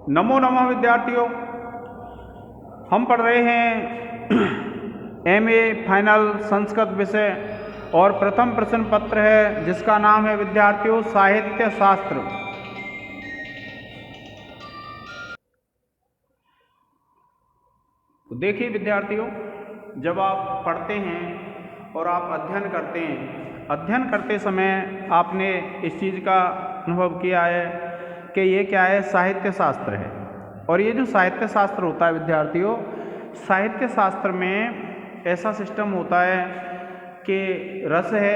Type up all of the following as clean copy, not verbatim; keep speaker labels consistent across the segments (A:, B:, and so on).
A: नमो नमः विद्यार्थियों। हम पढ़ रहे हैं एमए फाइनल संस्कृत विषय और प्रथम प्रश्न पत्र है जिसका नाम है विद्यार्थियों साहित्य शास्त्र। तो देखिए विद्यार्थियों, जब आप पढ़ते हैं और आप अध्ययन करते समय आपने इस चीज़ का अनुभव किया है कि ये क्या है, साहित्य शास्त्र है। और ये जो साहित्य शास्त्र होता है विद्यार्थियों, साहित्य शास्त्र में ऐसा सिस्टम होता है कि रस है,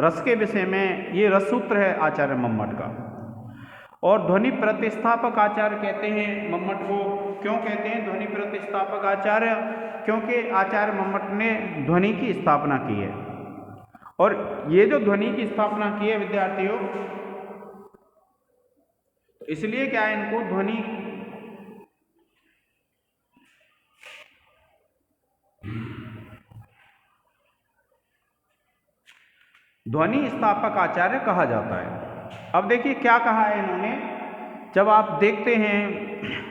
A: रस के विषय में ये रस सूत्र है आचार्य मम्मट का। और ध्वनि प्रतिस्थापक आचार्य कहते हैं मम्मट को। क्यों कहते हैं ध्वनि प्रतिस्थापक आचार्य? क्योंकि आचार्य मम्मट ने ध्वनि की स्थापना की है। और ये जो ध्वनि की स्थापना की है विद्यार्थियों, इसलिए क्या है, इनको ध्वनि स्थापक आचार्य कहा जाता है। अब देखिए क्या कहा है इन्होंने। जब आप देखते हैं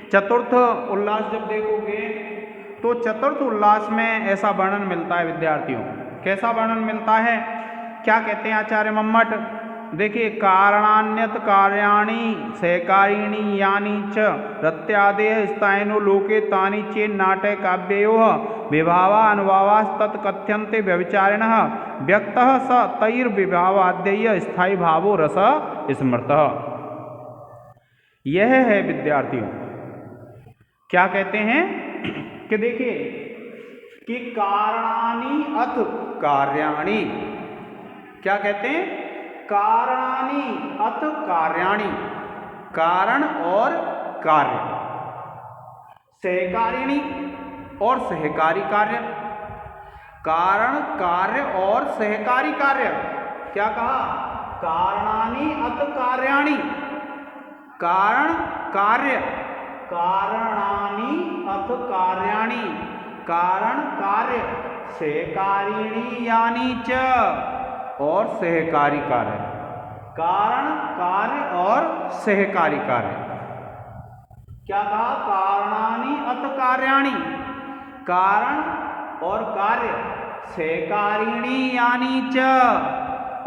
A: चतुर्थ उल्लास, जब देखोगे तो चतुर्थ उल्लास में ऐसा वर्णन मिलता है विद्यार्थियों। कैसा वर्णन मिलता है, क्या कहते हैं आचार्य मम्मट? देखिए, कारणान्यत कार्याणि सहकारिणी यानी च रत्यादेह स्थायिनो लोके तानि चेन नाटक काव्ययोः विभावा अनुभावास्तत् कथ्यन्ते व्यभिचारिणः व्यक्तः स तैर्विभावाद्यय स्थायी भावो रस स्मृतः। यह है विद्यार्थियों, क्या कहते हैं कि देखिए कि कारणानि अथ कार्याणि, क्या कहते हैं, कारणानि अथ कार्याणि, कारण और कार्य, सहकारिणी और सहकारी कार्य, कारण कार्य और सहकारी कार्य। क्या कहा? कारणानि अथ कार्याणि, कारण कार्य, कारणानि अथ कार्याणि, कारण कार्य, सहकारिणी यानी च, और सहकारी कार्य, कारण कार्य और सहकारी कार्य। क्या कहा? कारणानि अथ कार्याणि, कारण और कार्य, सहकारिणी यानी च,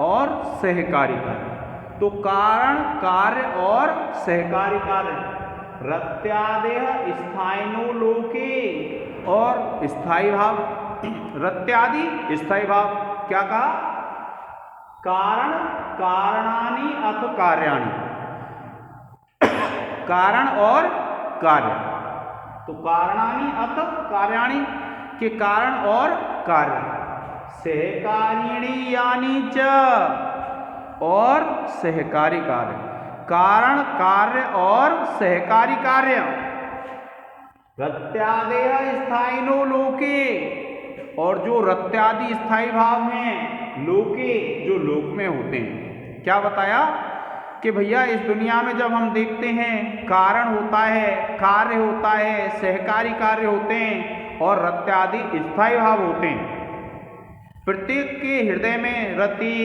A: और सहकारी कार्य। तो कारण कार्य और सहकारी कार्य, रत्यादेह स्थायिनो लोके, और स्थायी भाव, रत्यादि स्थायी भाव। क्या कहा? कारण कारणानि अथ कार्याणि, कारण और कार्य। तो कारणानि अथ कार्याणि के कारण और कार्य, सहकारिणी यानी च, और सहकारी कार्य, कारण कार्य और सहकारी कार्य, रत्यादेह स्थायिनो लोके, और जो रत्यादि स्थायी भाव हैं लोके, जो लोक में होते हैं। क्या बताया कि भैया इस दुनिया में जब हम देखते हैं कारण होता है, कार्य होता है, सहकारी कार्य होते हैं और रत्यादि स्थायी भाव होते हैं। प्रत्येक के हृदय में रति,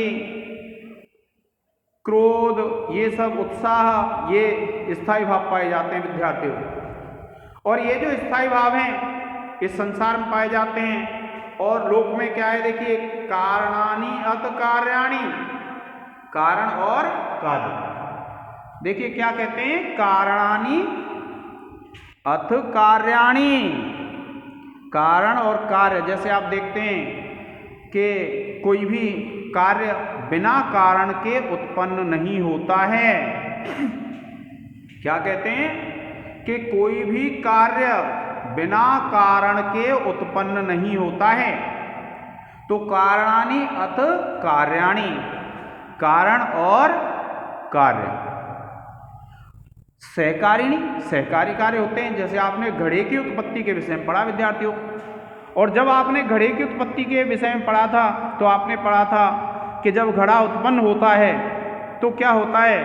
A: क्रोध, ये सब उत्साह, ये स्थायी भाव पाए जाते हैं विद्यार्थियों। और ये जो स्थायी भाव हैं इस संसार में पाए जाते हैं। और लोक में क्या है, देखिए, कारणानि अथ कार्याणि, कारण और कार्य। देखिए क्या कहते हैं, कारणानि अथ कार्याणि, कारण और कार्य। जैसे आप देखते हैं कि कोई भी कार्य बिना कारण के उत्पन्न नहीं होता है। क्या कहते हैं कि कोई भी कार्य बिना कारण के उत्पन्न नहीं होता है। तो कारणानि अथ कार्याणि, कारण और कार्य, सहकारिणी, सहकारी कार्य होते हैं। जैसे आपने घड़े की उत्पत्ति के विषय में पढ़ा विद्यार्थियों। और जब आपने घड़े की उत्पत्ति के विषय में पढ़ा था तो आपने पढ़ा था कि जब घड़ा उत्पन्न होता है तो क्या होता है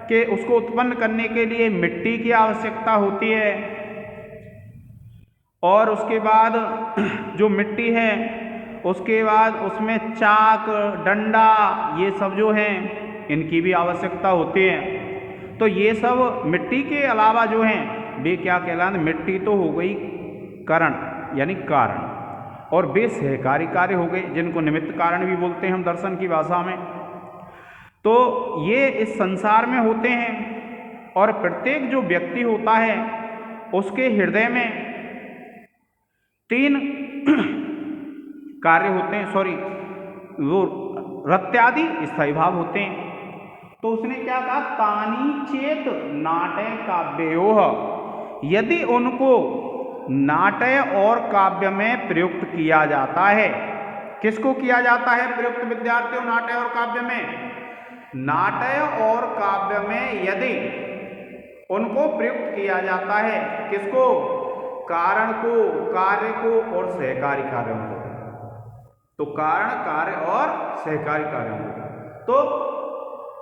A: कि उसको उत्पन्न करने के लिए मिट्टी की आवश्यकता होती है। और उसके बाद जो मिट्टी है उसके बाद उसमें चाक, डंडा, ये सब जो हैं इनकी भी आवश्यकता होती है। तो ये सब मिट्टी के अलावा जो हैं वे क्या कहलाते, मिट्टी तो हो गई करण यानी कारण, और वे सहकारी कार्य हो गए जिनको निमित्त कारण भी बोलते हैं हम दर्शन की भाषा में। तो ये इस संसार में होते हैं और प्रत्येक जो व्यक्ति होता है उसके हृदय में 3 कार्य होते हैं, वो रत्यादि स्थायी भाव होते हैं। तो उसने क्या कहा, तानी चेत नाट्य काव्योह, यदि उनको नाट्य और काव्य में प्रयुक्त किया जाता है। किसको किया जाता है प्रयुक्त विद्यार्थियों नाट्य और काव्य में? नाट्य और काव्य में यदि उनको प्रयुक्त किया जाता है, किसको? कारण को, कार्य को और सहकारी कार्यों को। तो कारण, कार्य और सहकारी कार्यों को। तो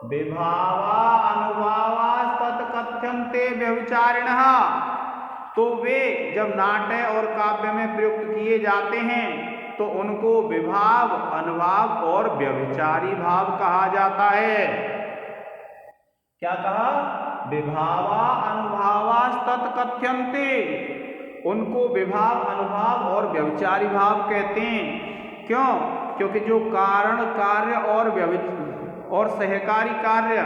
A: विभावा अनुभावा तत्कथ्यन्ते व्यभिचारिणः, तो वे जब नाट्य और काव्य में प्रयुक्त किए जाते हैं तो उनको विभाव, अनुभाव और व्यभिचारी भाव कहा जाता है। क्या कहा? विभावा अनुभावा तत्कथ्यन्ते, उनको विभाव, अनुभाव और व्यभिचारी भाव कहते हैं। क्यों? क्योंकि जो कारण, कार्य और सहकारी कार्य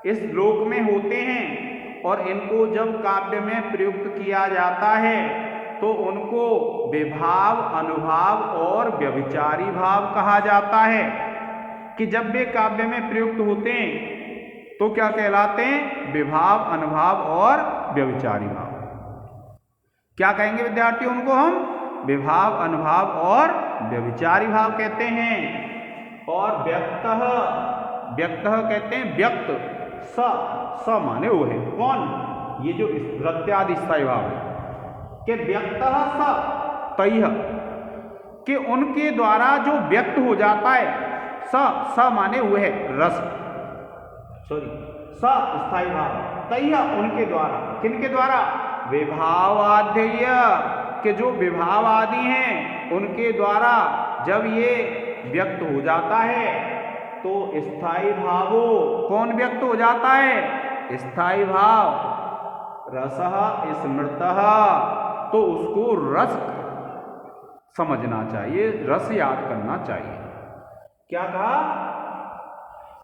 A: इस लोक में होते हैं और इनको जब काव्य में प्रयुक्त किया जाता है तो उनको विभाव, अनुभाव और व्यभिचारी भाव कहा जाता है। कि जब वे काव्य में प्रयुक्त होते हैं तो क्या कहलाते हैं? विभाव, अनुभाव और व्यभिचारी भाव। क्या कहेंगे विद्यार्थियों उनको? हम विभाव, अनुभाव और व्यभिचारी भाव कहते हैं। और व्यक्तः, व्यक्तः कहते हैं व्यक्त, स माने वो है कौन? ये जो रत्यादि स्थायी भाव है कि व्यक्तः स तैह, कि उनके द्वारा जो व्यक्त हो जाता है, स माने वो है रस, स स्थायी भाव, तैह उनके द्वारा, किनके द्वारा? विभावाध्यय, के जो विभाव आदि हैं उनके द्वारा जब ये व्यक्त हो जाता है तो स्थायी भावो, कौन व्यक्त हो जाता है? स्थायी भाव, रसः स्मृतः, तो उसको रस समझना चाहिए, रस याद करना चाहिए। क्या कहा?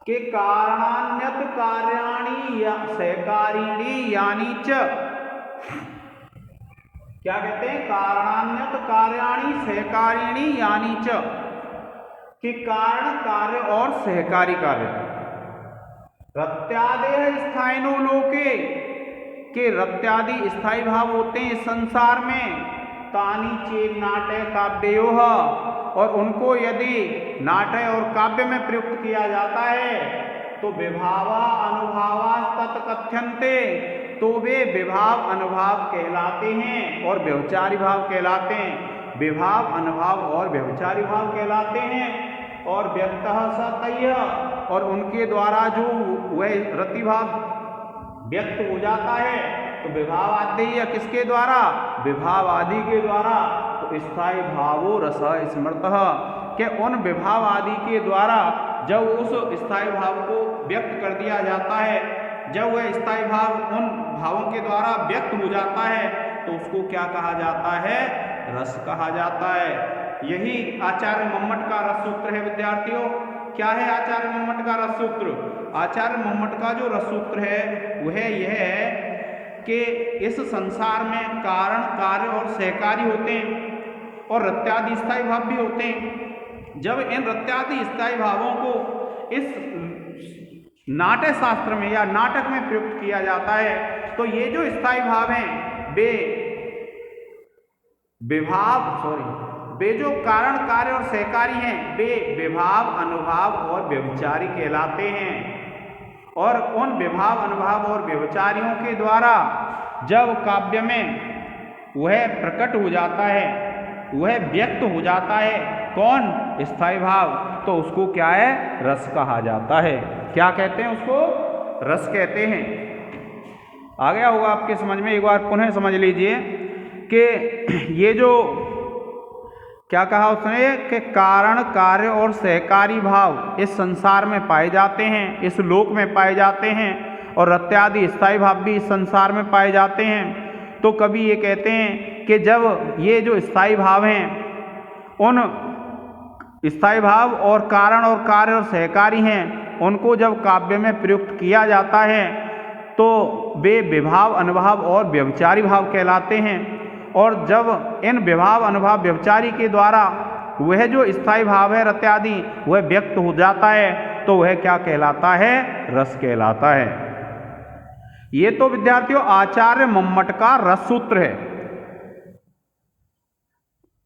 A: कि कारणान्यत कार्याणि या सहकारिणी यानी च, क्या कहते हैं? कारणान्यत कार्याणि सहकारिणी यानी च, कि कारण, कार्य और सहकारी कार्य रत्यादेह स्थायिनो लोके, के रत्यादि स्थायी भाव होते हैं संसार में। तानी चेत नाट्य काव्योह, और उनको यदि नाट्य और काव्य में प्रयुक्त किया जाता है तो विभावा अनुभावा तत्कथ्यन्ते, तो वे विभाव, अनुभाव कहलाते हैं और व्यभिचारी भाव कहलाते हैं। विभाव, अनुभाव और व्यभिचारी भाव कहलाते हैं। और व्यक्तः स तैह, और उनके द्वारा जो वह रतिभाव व्यक्त हो जाता है तो विभाव आदि, किसके द्वारा? विभाव आदि के द्वारा। तो स्थायी भावो रस स्मृतः, के उन विभाव आदि के द्वारा जब उस स्थायी भाव को व्यक्त कर दिया जाता है, जब वह स्थायी भाव उन भावों के द्वारा व्यक्त हो जाता है तो उसको क्या कहा जाता है? रस कहा जाता है। यही आचार्य मम्मट का रस सूत्र है विद्यार्थियों। क्या है आचार्य मम्मट का रस सूत्र? आचार्य मम्मट का जो रस सूत्र है वह यह है कि इस संसार में कारण, कार्य और सहकारी होते हैं और रत्यादि स्थायी भाव भी होते हैं। जब इन रत्यादि स्थायी भावों को इस नाट्य शास्त्र में या नाटक में प्रयुक्त किया जाता है तो ये जो स्थायी भाव हैं वे वे जो कारण, कार्य और सहकारी हैं वे विभाव, अनुभाव और व्यभिचारी कहलाते हैं। और उन विभाव, अनुभाव और व्यभिचारियों के द्वारा जब काव्य में वह प्रकट हो जाता है, वह व्यक्त हो जाता है, कौन? स्थायी भाव, तो उसको क्या है? रस कहा जाता है। क्या कहते हैं उसको? रस कहते हैं। आ गया होगा आपके समझ में? एक बार पुनः समझ लीजिए कि ये जो क्या कहा उसने कि कारण, कार्य और सहकारी भाव इस संसार में पाए जाते हैं, इस लोक में पाए जाते हैं। और रत्यादि स्थायी भाव भी इस संसार में पाए जाते हैं। तो कवि ये कहते हैं कि जब ये जो स्थायी भाव हैं, उन स्थायी भाव और कारण और कार्य और सहकारी हैं, उनको जब काव्य में प्रयुक्त किया जाता है तो वे विभाव, अनुभाव और व्यभिचारी भाव कहलाते हैं। और जब इन विभाव, अनुभाव, व्यभिचारी के द्वारा वह जो स्थायी भाव है रत्यादि वह व्यक्त हो जाता है तो वह क्या कहलाता है? रस कहलाता है। ये तो विद्यार्थियों आचार्य मम्मट का रस सूत्र है,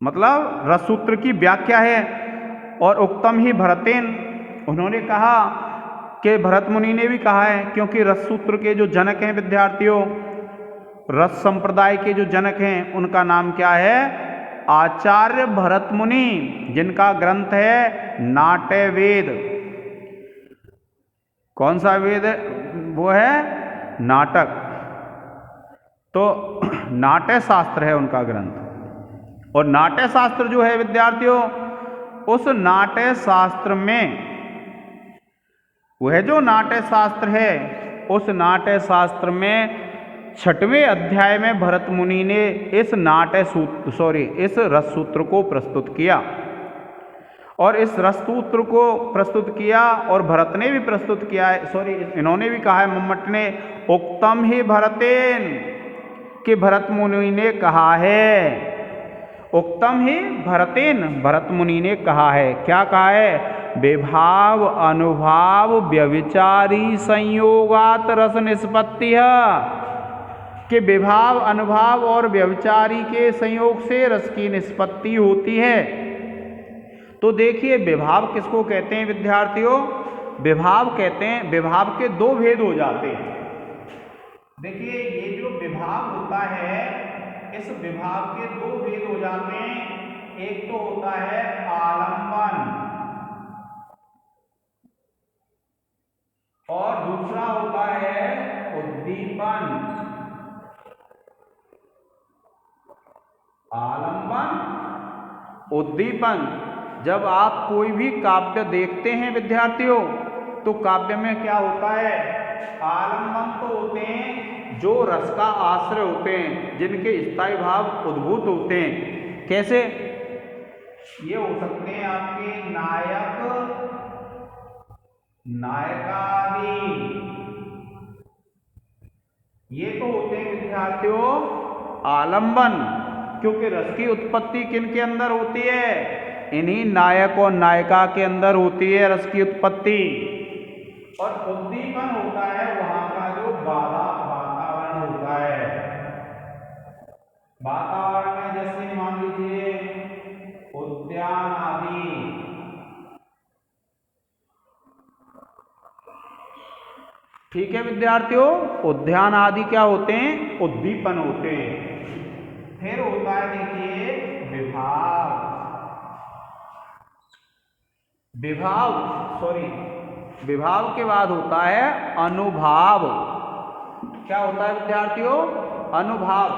A: मतलब रस सूत्र की व्याख्या है। और उक्तम ही भरतेन, उन्होंने कहा कि भरत मुनि ने भी कहा है, क्योंकि रस सूत्र के जो जनक हैं विद्यार्थियों, रस संप्रदाय के जो जनक हैं, उनका नाम क्या है? आचार्य भरत मुनि, जिनका ग्रंथ है नाट्य वेद। कौन सा वेद है? वो है नाटक। तो नाट्य शास्त्र है उनका ग्रंथ। और नाट्य शास्त्र जो है विद्यार्थियों, उस नाट्य शास्त्र में, वह जो नाट्य शास्त्र है, उस नाट्य शास्त्र में 6वें अध्याय में भरत मुनि ने इस इस रस सूत्र को प्रस्तुत किया। और इस रस सूत्र को प्रस्तुत किया और भरत ने भी प्रस्तुत किया है, इन्होंने भी कहा है, मम्मट ने, उक्तम ही भरतेन, कि भरत मुनि ने कहा है। उक्तम ही भरतेन, भरत मुनि ने कहा है। क्या कहा है? विभाव, अनुभाव, व्यभिचारी संयोगात रस निष्पत्ति है, कि विभाव, अनुभाव और व्यभिचारी के संयोग से रस की निष्पत्ति होती है। तो देखिए, विभाव किसको कहते हैं विद्यार्थियों? विभाव कहते हैं, विभाव के दो भेद हो जाते हैं। देखिए, ये जो विभाव होता है, इस विभाव के दो भेद हो जाते हैं। एक तो होता है आलंबन और दूसरा होता है उद्दीपन। आलंबन, उद्दीपन। जब आप कोई भी काव्य देखते हैं विद्यार्थियों, तो काव्य में क्या होता है? आलंबन तो होते हैं जो रस का आश्रय होते हैं, जिनके स्थायी भाव उद्भूत होते हैं। कैसे? ये हो सकते हैं आपके नायक, नायकादि। ये तो होते हैं विद्यार्थियों आलंबन, क्योंकि रस की उत्पत्ति किन के अंदर होती है? इन्हीं नायक और नायिका के अंदर होती है रस की उत्पत्ति। और उद्दीपन होता है वहां का जो वातावरण होता है। वातावरण में जैसे मान लीजिए उद्यान आदि, ठीक है विद्यार्थियों, उद्यान आदि क्या होते हैं? उद्दीपन होते हैं। फिर होता है देखिए विभाव। विभाव के बाद होता है अनुभाव। क्या होता है विद्यार्थियों? अनुभाव।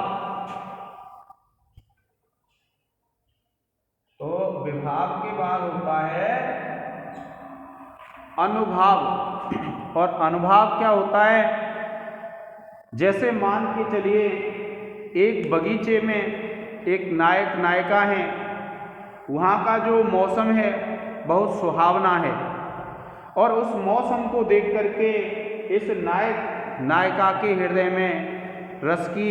A: तो विभाव के बाद होता है अनुभाव। और अनुभाव क्या होता है? जैसे मान के चलिए एक बगीचे में एक नायक नायिका हैं, वहाँ का जो मौसम है बहुत सुहावना है, और उस मौसम को देख करके इस नायक नायिका के हृदय में रस की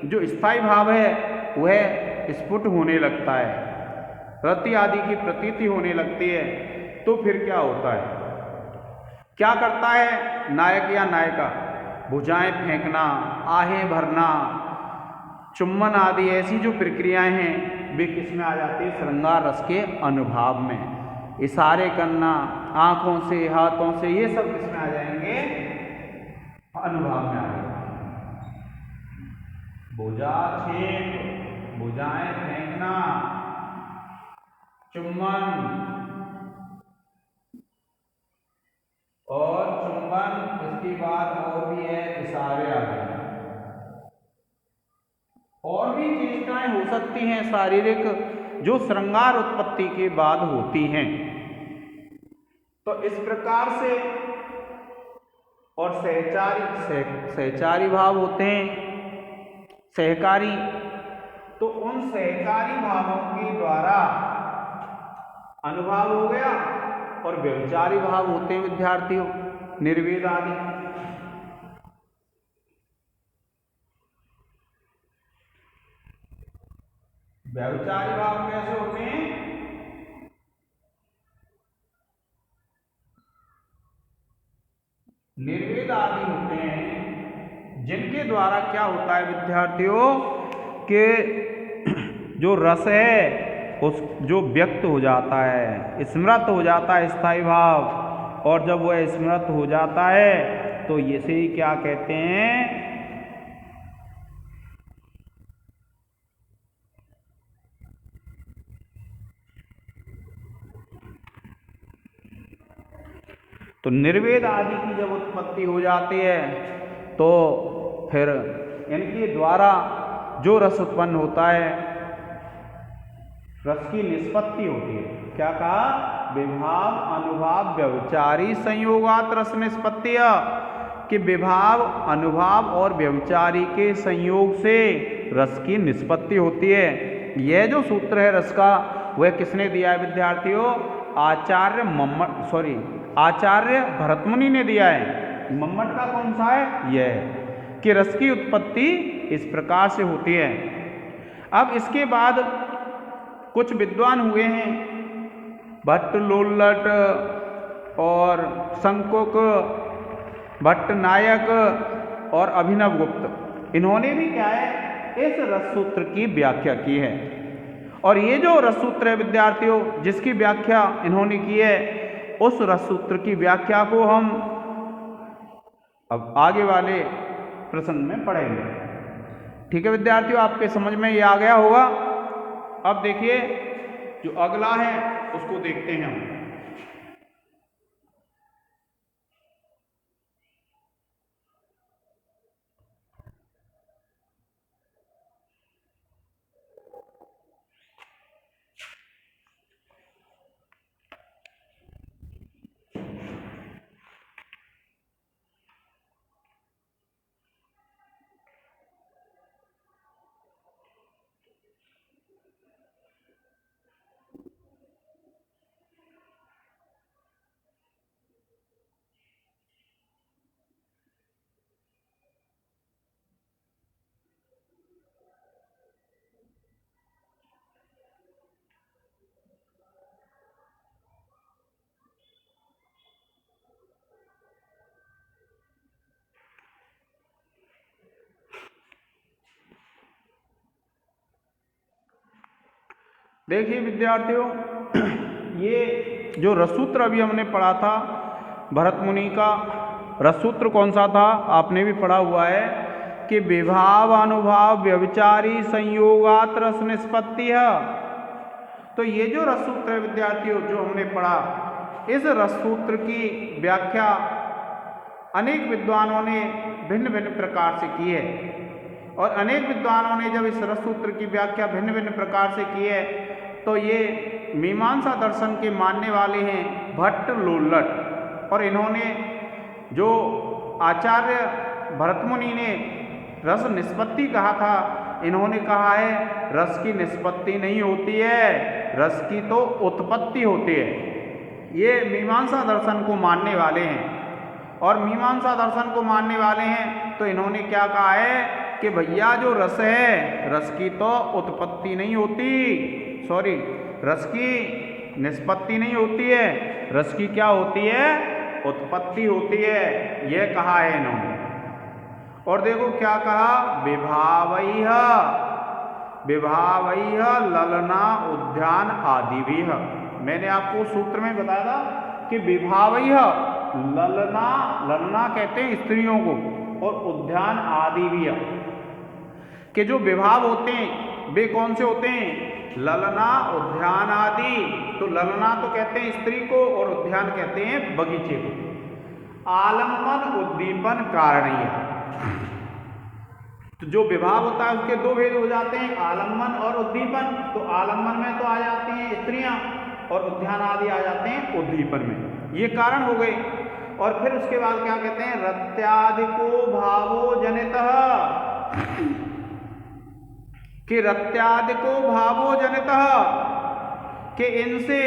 A: जो स्थायी भाव है वह स्फुट होने लगता है, रति आदि की प्रतीति होने लगती है। तो फिर क्या होता है? क्या करता है नायक या नायिका? भुजाएं फेंकना, आहें भरना, चुम्बन आदि ऐसी जो प्रक्रियाएं हैं वे किस में आ जाती है? श्रृंगार रस के अनुभव में। इशारे करना आंखों से, हाथों से, ये सब किस में आ जाएंगे? अनुभाव में आ जाएंगे। भुजा छेद, भुजाएं फेंकना, चुम्बन और चुंबन, इसके बाद और भी है इशारे आदि। और भी चेष्टाएं हो सकती हैं शारीरिक, जो श्रृंगार उत्पत्ति के बाद होती हैं। तो इस प्रकार से और सहचारी भाव होते हैं, सहकारी। तो उन सहकारी भावों के द्वारा अनुभाव हो गया, और व्यभिचारी भाव होते हैं विद्यार्थियों निर्वेद आदि। व्यभिचारी भाव कैसे होते हैं? निर्वेद आदि होते हैं, जिनके द्वारा क्या होता है विद्यार्थियों कि जो रस है उस जो व्यक्त हो जाता है, स्मृत हो जाता है स्थायी भाव, और जब वह स्मृत हो जाता है तो इसे ही क्या कहते हैं? तो निर्वेद आदि की जब उत्पत्ति हो जाती है तो फिर इनके द्वारा जो रस उत्पन्न होता है, रस की निष्पत्ति होती है। क्या कहा? विभाव अनुभाव व्यभिचारी संयोगात रस निष्पत्ति, कि विभाव अनुभाव और व्यभिचारी के संयोग से रस की निष्पत्ति होती है। यह जो सूत्र है रस का, वह किसने दिया है विद्यार्थियों? आचार्य भरतमुनि ने दिया है। मम्मट का कौन सा है? यह, कि रस की उत्पत्ति इस प्रकार से होती है। अब इसके बाद कुछ विद्वान हुए हैं, भट्ट लोल्लट और शंकुक, भट्ट नायक और अभिनव गुप्त। इन्होंने भी क्या है, इस रस सूत्र की व्याख्या की है। और ये जो रस सूत्र है विद्यार्थियों, जिसकी व्याख्या इन्होंने की है, उस रस सूत्र की व्याख्या को हम अब आगे वाले प्रश्न में पढ़ेंगे। ठीक है विद्यार्थियों, आपके समझ में ये आ गया होगा। अब देखिए जो अगला है उसको देखते हैं हम। देखिए विद्यार्थियों, ये जो रससूत्र अभी हमने पढ़ा था भरत मुनि का, रससूत्र कौन सा था? आपने भी पढ़ा हुआ है कि विभाव अनुभाव व्यभिचारी संयोगात रस निष्पत्ति है। तो ये जो रससूत्र है विद्यार्थियों जो हमने पढ़ा, इस रससूत्र की व्याख्या अनेक विद्वानों ने भिन्न भिन्न प्रकार से की है। और अनेक विद्वानों ने जब इस रससूत्र की व्याख्या भिन्न भिन्न प्रकार से की है, तो ये मीमांसा दर्शन के मानने वाले हैं भट्ट लोल्लट। और इन्होंने जो आचार्य भरतमुनि ने रस निष्पत्ति कहा था, इन्होंने कहा है रस की निष्पत्ति नहीं होती है, रस की तो उत्पत्ति होती है। ये मीमांसा दर्शन को मानने वाले हैं। और मीमांसा दर्शन को मानने वाले हैं तो इन्होंने क्या कहा है कि भैया जो रस है, रस की तो उत्पत्ति नहीं होती, रस की निष्पत्ति नहीं होती है, रस की क्या होती है? उत्पत्ति होती है। यह कहा है इन्होंने। और देखो क्या कहा, विभावैः ललना उद्यान आदि भी है। मैंने आपको सूत्र में बताया था कि विभावैः ललना कहते हैं स्त्रियों को, और उद्यान आदि भी है, कि जो विभाव होते हैं वे कौन से होते हैं? ललना उद्यान आदि। तो ललना तो कहते हैं स्त्री को, और उद्यान कहते हैं बगीचे को। आलम्बन उद्दीपन कारणीय। तो जो विभाव होता है उसके दो भेद हो जाते हैं, आलम्बन और उद्दीपन। तो आलम्बन में तो आ जाती हैं स्त्रियां, और उद्यान आदि आ जाते हैं उद्दीपन में। ये कारण हो गए। और फिर उसके बाद क्या कहते हैं, रत्यादिको भावो जनितः, कि रत्यादिको भावो जनितः, कि इनसे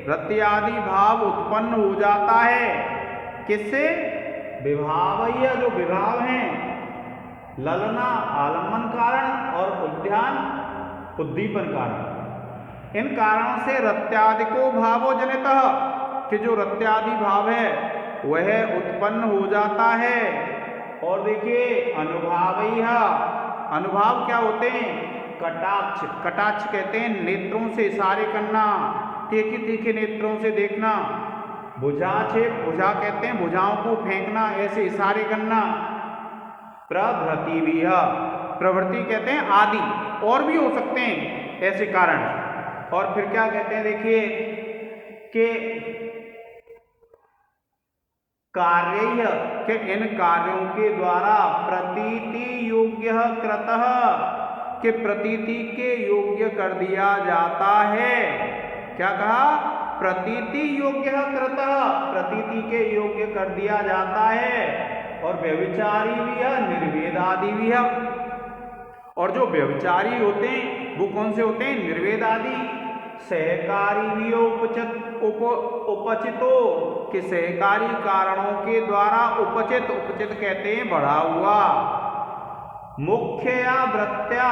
A: रत्यादि भाव उत्पन्न हो जाता है। किससे? विभावय्य, जो विभाव हैं, ललना आलम्बन कारण और उद्यान उद्दीपन कारण, इन कारणों से रत्यादिको भावो जनितः, कि जो रत्यादि भाव है वह उत्पन्न हो जाता है। और देखिए अनुभावय्य, अनुभाव क्या होते हैं? कटाक्ष, कटाक्ष कहते हैं नेत्रों से इशारे करना, तीखे तीखे नेत्रों से देखना। भुजाक्षेप, भुजा कहते हैं भुजाओं को फेंकना, ऐसे इशारे करना। प्रभृति भी, प्रवृत्ति कहते हैं आदि, और भी हो सकते हैं ऐसे कारण। और फिर क्या कहते हैं, देखिए कि कार्य, के इन कार्यों के द्वारा प्रतीति योग्य कृतः, के प्रतीति के योग्य कर दिया जाता है। क्या कहा? प्रतीति योग्य कृतः, प्रतीति के योग्य कर दिया जाता है। और व्यभिचारी भी है, निर्वेदादि भी है। और जो व्यभिचारी होते हैं वो कौन से होते हैं? निर्वेदादि। सहकारी भी उपचितो, कि सहकारी कारणों के द्वारा उपचित, उपचित कहते हैं बढ़ा हुआ। मुख्य या वृत्त्या,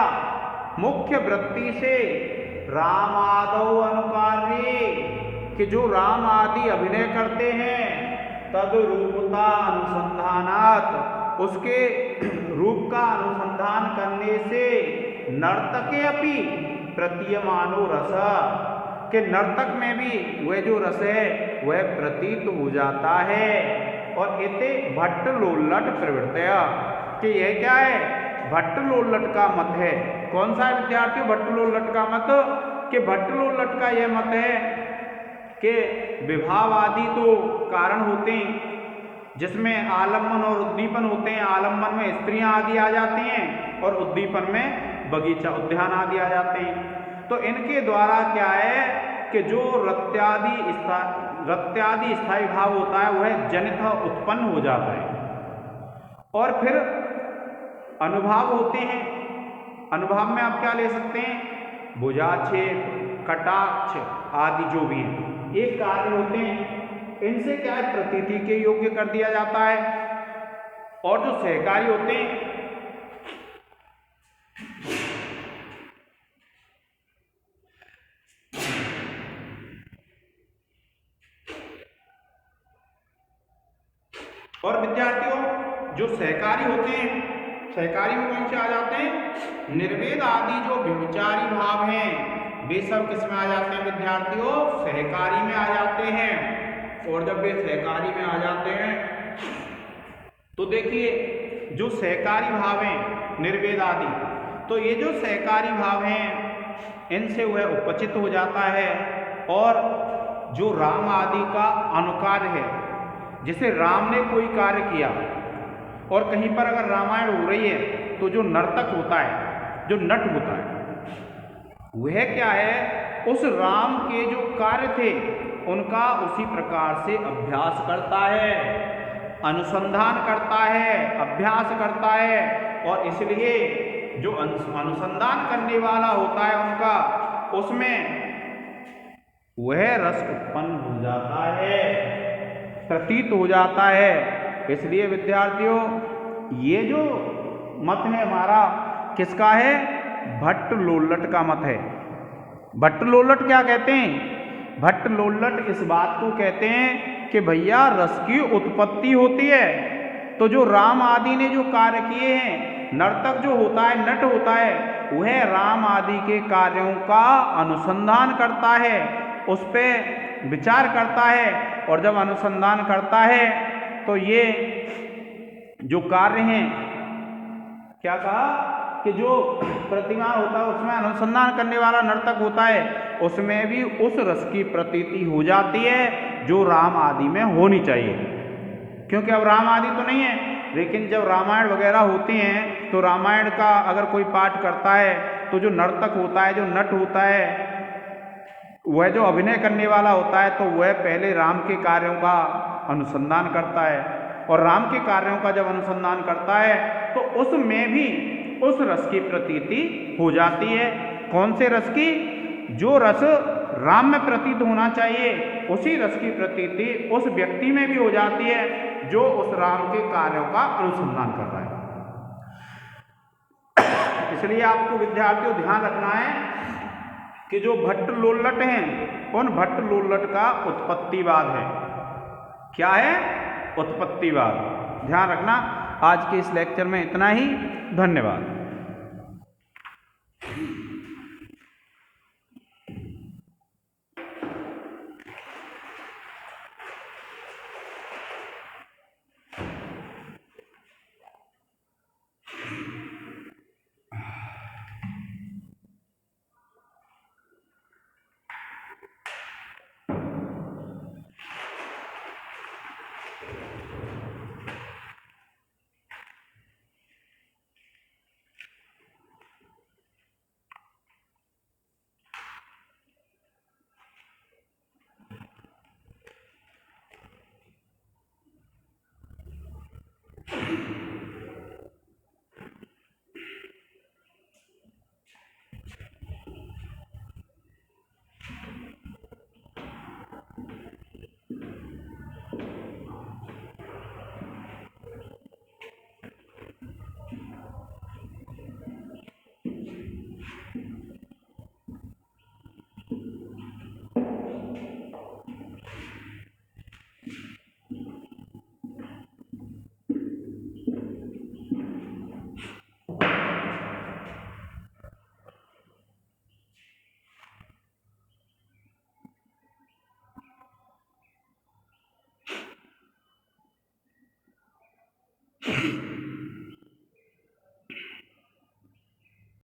A: मुख्य वृत्ति से रामादौ अनुकार्ये, कि जो राम आदि अभिनय करते हैं, तद रूपता अनुसंधानात्, उसके रूप का अनुसंधान करने से नर्तके अपि प्रतीयमानो रस, के नर्तक में भी वह जो रस है वह प्रतीत हो जाता है। और इते भट्ट लोल्लट प्रवृत्तया, कि यह क्या है? भट्ट लोल्लट का मत है। कौन सा है विद्यार्थियों भट्ट लोल्लट का मत? कि भट्ट लोल्लट का यह मत है कि विभाव आदि तो कारण होते हैं जिसमें आलम्बन और उद्दीपन होते हैं। आलम्बन में स्त्रियां आदि आ जाती हैं और उद्दीपन में बगीचा उद्यान आदि आ जाते हैं। तो इनके द्वारा क्या है कि जो रत्यादि स्थायी भाव होता है वह जनित उत्पन्न हो जाता है। और फिर अनुभाव होते हैं। अनुभाव में आप क्या ले सकते हैं? भुजाक्षेप, कटाक्ष आदि जो भी हैं, ये कार्य होते हैं। इनसे क्या है? प्रतीति के योग्य कर दिया जाता है। और जो सहकारी होते हैं, और विद्यार्थियों जो सहकारी होते हैं, सहकारी में कौन से आ जाते हैं? निर्वेद आदि जो व्यभिचारी भाव हैं वे सब किस में आ जाते हैं विद्यार्थियों? सहकारी में आ जाते हैं। और जब वे सहकारी में आ जाते हैं तो देखिए जो सहकारी भाव हैं निर्वेद आदि, तो ये जो सहकारी भाव हैं इनसे वह उपचित हो जाता है। और जो राम आदि का अनुकार्य है, जैसे राम ने कोई कार्य किया और कहीं पर अगर रामायण हो रही है तो जो नर्तक होता है, जो नट होता है, वह क्या है? उस राम के जो कार्य थे उनका उसी प्रकार से अभ्यास करता है, अनुसंधान करता है, अभ्यास करता है। और इसलिए जो अनुसंधान करने वाला होता है उनका, उसमें वह रस उत्पन्न हो जाता है, प्रतीत हो जाता है। इसलिए विद्यार्थियों ये जो मत है हमारा किसका है? भट्ट लोल्लट का मत है। भट्ट लोल्लट क्या कहते हैं? भट्ट लोल्लट इस बात को कहते हैं कि भैया रस की उत्पत्ति होती है तो जो राम आदि ने जो कार्य किए हैं, नर्तक जो होता है, नट होता है, वह राम आदि के कार्यों का अनुसंधान करता है, उस पर विचार करता है। और जब अनुसंधान करता है तो ये जो कार्य हैं, क्या कहा कि जो प्रतिमा होता है उसमें अनुसंधान करने वाला नर्तक होता है, उसमें भी उस रस की प्रतीति हो जाती है जो राम आदि में होनी चाहिए। क्योंकि अब राम आदि तो नहीं है, लेकिन जब रामायण वगैरह होती हैं तो रामायण का अगर कोई पाठ करता है तो जो नर्तक होता है, जो नट होता है, वह जो अभिनय करने वाला होता है, तो वह पहले राम के कार्यों का अनुसंधान करता है, और राम के कार्यों का जब अनुसंधान करता है तो उसमें भी उस रस की प्रतीति हो जाती है। कौन से रस की? जो रस राम में प्रतीत होना चाहिए उसी रस की प्रतीति उस व्यक्ति में भी हो जाती है जो उस राम के कार्यों का अनुसंधान कर रहा है। इसलिए आपको विद्यार्थियों ध्यान रखना है कि जो भट्ट लोल्लट हैं उन भट्ट लोल्लट का उत्पत्तिवाद है। क्या है? उत्पत्तिवाद। ध्यान रखना। आज के इस लेक्चर में इतना ही। धन्यवाद।